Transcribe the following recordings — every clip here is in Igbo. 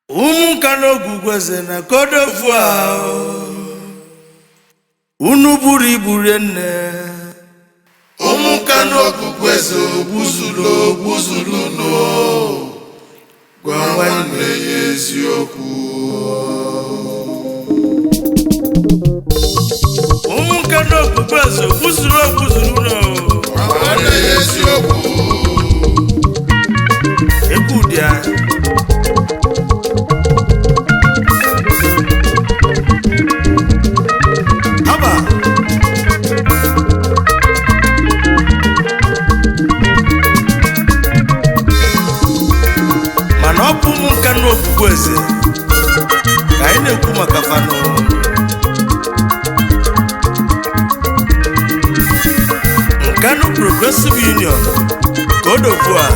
Umunkano Nwaeze na kodofu ahụ unu buru ibu nne. Umunkano Nwaeze ogbuzulu no gwa nwanne ya eziokwu. Umunkano Nwaeze ogbuzulu no gwa nwanne ya eziokwu. Ekudia Umunkano Nwaeze ka anyị na-ekwu maka fano. Nkanu Progressive Union kodofu a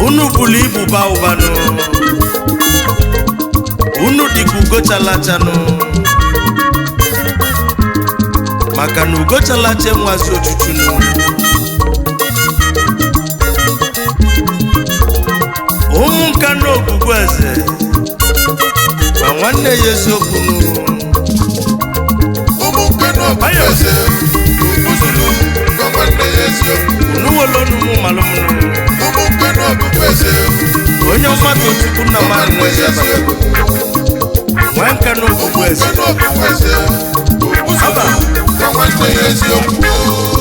unu bulu ibu ba ụbanụ, unu dịka ugochalachanụ maka na ugochalachan nwazi ochuchunu. Umunkano Nwaeze ma nwanne ya eziokwu. Umunkano Nwaeze ogbuzulu gwa nwanne ya eziokwu. Unu wolo numu malumunu. Umunkano Nwaeze onye mmadụ Chukwu na mmadụ Nwaeze abata. Umunkano Nwaeze ogbuzulu gwa nwanne ya eziokwu.